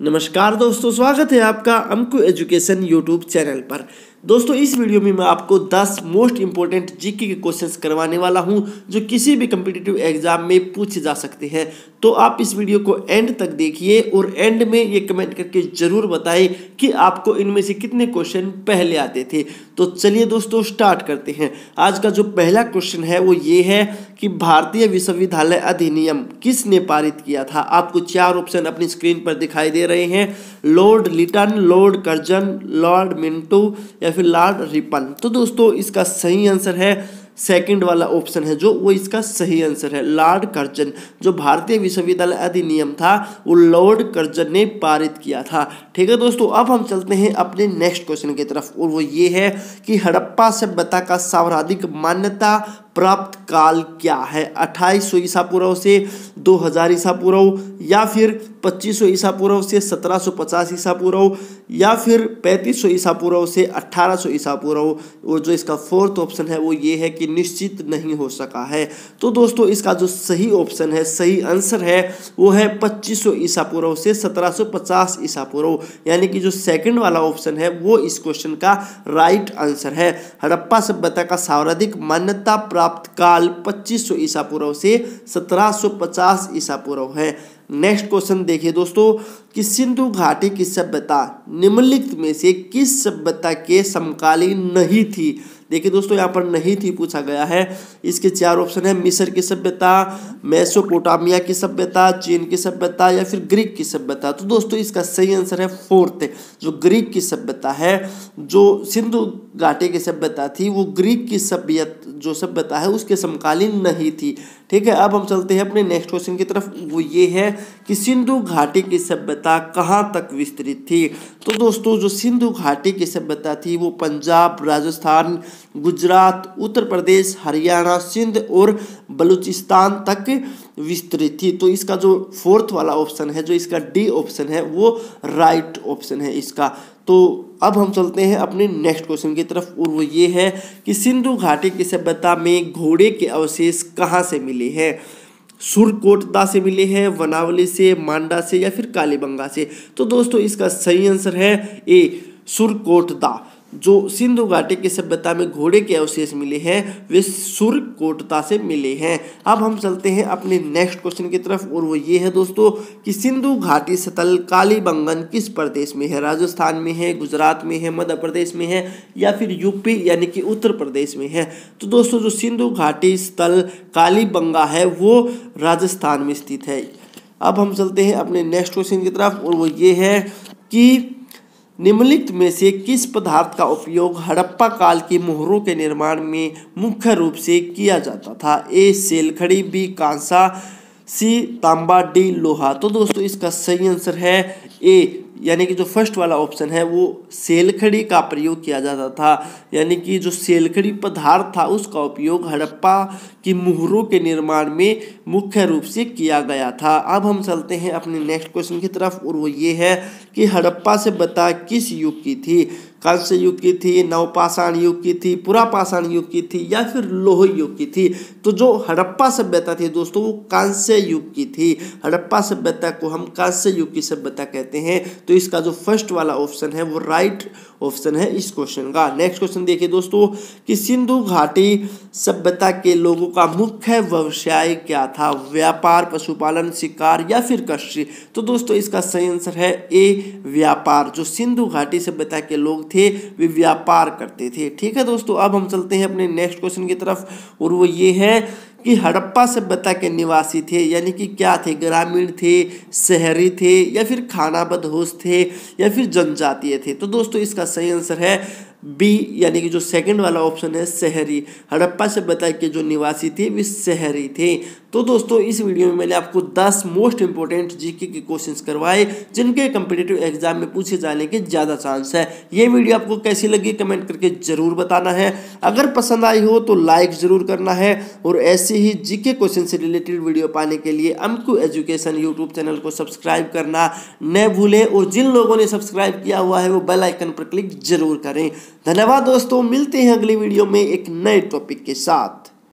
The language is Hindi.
नमस्कार दोस्तों, स्वागत है आपका अंकु एजुकेशन यूट्यूब चैनल पर। दोस्तों इस वीडियो में मैं आपको 10 मोस्ट इंपॉर्टेंट जीके के क्वेश्चंस करवाने वाला हूं जो किसी भी कम्पिटिटिव एग्जाम में पूछे जा सकते हैं। तो आप इस वीडियो को एंड तक देखिए और एंड में ये कमेंट करके जरूर बताएं कि आपको इनमें से कितने क्वेश्चन पहले आते थे। तो चलिए दोस्तों स्टार्ट करते हैं। आज का जो पहला क्वेश्चन है वो ये है कि भारतीय विश्वविद्यालय अधिनियम किसने पारित किया था। आपको 4 ऑप्शन अपनी स्क्रीन पर दिखाई दे रहे हैं, lord Lytton, lord Curzon, lord Minto या फिर लॉर्ड रिपन। तो दोस्तों इसका सही आंसर है सेकंड वाला ऑप्शन है जो वो इसका सही आंसर है, लॉर्ड कर्जन। जो भारतीय विश्वविद्यालय अधिनियम था वो लॉर्ड कर्जन ने पारित किया था। ठीक है दोस्तों, अब हम चलते हैं अपने नेक्स्ट क्वेश्चन की तरफ और वो ये है कि हड़प्पा सभ्यता का सर्वाधिक मान्यता प्राप्त काल क्या है। 2800 ईसा पूर्व से 2000 ईसा पूर्व, या फिर 2500 ईसा पूर्व से 1750 ईसा पूर्व, या फिर 3500 ईसा पूर्व से 1800 ईसा पूर्व। और जो इसका फोर्थ ऑप्शन है वो ये है कि निश्चित नहीं हो सका है। तो दोस्तों इसका जो सही ऑप्शन है, सही आंसर है वो है 2500 ईसा पूर्व से 1750 ईसा पूर्व, यानी कि जो सेकंड वाला ऑप्शन है वो इस क्वेश्चन का राइट आंसर है। हड़प्पा सभ्यता का सर्वाधिक मान्यता प्राप्त काल 2500 ईसा पूर्व से 1750 ईसा पूर्व है। नेक्स्ट क्वेश्चन देखिए दोस्तों कि सिंधु घाटी की सभ्यता निम्नलिखित में से किस सभ्यता के समकालीन नहीं थी। देखिए दोस्तों यहाँ पर नहीं थी पूछा गया है। इसके 4 ऑप्शन है, मिस्र की सभ्यता, मेसोपोटामिया की सभ्यता, चीन की सभ्यता या फिर ग्रीक की सभ्यता। तो दोस्तों इसका सही आंसर है फोर्थ, जो ग्रीक की सभ्यता है। जो सिंधु घाटी की सभ्यता थी वो ग्रीक की सभ्यता है उसके समकालीन नहीं थी। ठीक है, अब हम चलते हैं अपने नेक्स्ट क्वेश्चन की तरफ। वो ये है कि सिंधु घाटी की सभ्यता कहाँ तक विस्तृत थी। तो दोस्तों जो सिंधु घाटी की सभ्यता थी वो पंजाब, राजस्थान, गुजरात, उत्तर प्रदेश, हरियाणा, सिंध और बलूचिस्तान तक विस्तृत थी। तो इसका जो फोर्थ वाला ऑप्शन है, जो इसका डी ऑप्शन है वो राइट ऑप्शन है इसका। तो अब हम चलते हैं अपने नेक्स्ट क्वेश्चन की तरफ और वो ये है कि सिंधु घाटी की सभ्यता में घोड़े के अवशेष कहाँ से मिले हैं। सुरकोटदा से मिले हैं, वनावली से, मांडा से या फिर कालीबंगा से। तो दोस्तों इसका सही आंसर है ए, सुरकोटदा। जो सिंधु घाटी की सभ्यता में घोड़े के अवशेष मिले हैं वे सुरकोटदा से मिले हैं। अब हम चलते हैं अपने नेक्स्ट क्वेश्चन की तरफ और वो ये है दोस्तों कि सिंधु घाटी स्थल कालीबंगन किस प्रदेश में है। राजस्थान में है, गुजरात में है, मध्य प्रदेश में है या फिर यूपी यानी कि उत्तर प्रदेश में है। तो दोस्तों जो सिंधु घाटी स्थल कालीबंगा है वो राजस्थान में स्थित है। अब हम चलते हैं अपने नेक्स्ट क्वेश्चन की तरफ और वो ये है कि निम्नलिखित में से किस पदार्थ का उपयोग हड़प्पा काल की मोहरों के निर्माण में मुख्य रूप से किया जाता था। ए सेलखड़ी, बी कांसा, सी तांबा, डी लोहा। तो दोस्तों इसका सही आंसर है ए, यानी कि जो फर्स्ट वाला ऑप्शन है वो सेलखड़ी का प्रयोग किया जाता था, यानी कि जो सेलखड़ी पदार्थ था उसका उपयोग हड़प्पा की मोहरों के निर्माण में मुख्य रूप से किया गया था। अब हम चलते हैं अपने नेक्स्ट क्वेश्चन की तरफ और वो ये है कि हड़प्पा सभ्यता किस युग की थी। कांस्य युग की थी, नवपाषाण युग की थी, पुरापाषाण युग की थी या फिर लौह युग की थी। तो जो हड़प्पा सभ्यता थी दोस्तों वो कांस्य युग की थी। हड़प्पा सभ्यता को हम कांस्य युग की सभ्यता कहते हैं। तो इसका जो फर्स्ट वाला ऑप्शन है वो राइट ऑप्शन है इस क्वेश्चन का। नेक्स्ट क्वेश्चन देखिए दोस्तों कि सिंधु घाटी सभ्यता के लोगों का मुख्य व्यवसाय क्या था। व्यापार, पशुपालन, शिकार या फिर कृषि। तो दोस्तों इसका सही आंसर है ए, व्यापार। जो सिंधु घाटी सभ्यता के लोग थे वे व्यापार करते थे। ठीक है दोस्तों, अब हम चलते हैं अपने नेक्स्ट क्वेश्चन की तरफ और वो ये है कि हड़प्पा सभ्यता के निवासी थे, यानी कि क्या थे, ग्रामीण थे, शहरी थे या फिर खानाबदोश थे या फिर जनजातीय थे। तो दोस्तों इसका सही आंसर है बी, यानी कि जो सेकंड वाला ऑप्शन है शहरी। हड़प्पा सभ्यता के जो निवासी थे वे शहरी थे। तो दोस्तों इस वीडियो में मैंने आपको 10 मोस्ट इंपोर्टेंट जीके के क्वेश्चंस करवाए जिनके कम्पिटिटिव एग्जाम में पूछे जाने के ज़्यादा चांस है। ये वीडियो आपको कैसी लगी कमेंट करके जरूर बताना है। अगर पसंद आई हो तो लाइक जरूर करना है और ऐसे ही जीके क्वेश्चन से रिलेटेड वीडियो पाने के लिए अंकु एजुकेशन यूट्यूब चैनल को सब्सक्राइब करना न भूलें और जिन लोगों ने सब्सक्राइब किया हुआ है वो बेल आइकन पर क्लिक जरूर करें। धन्यवाद दोस्तों, मिलते हैं अगली वीडियो में एक नए टॉपिक के साथ।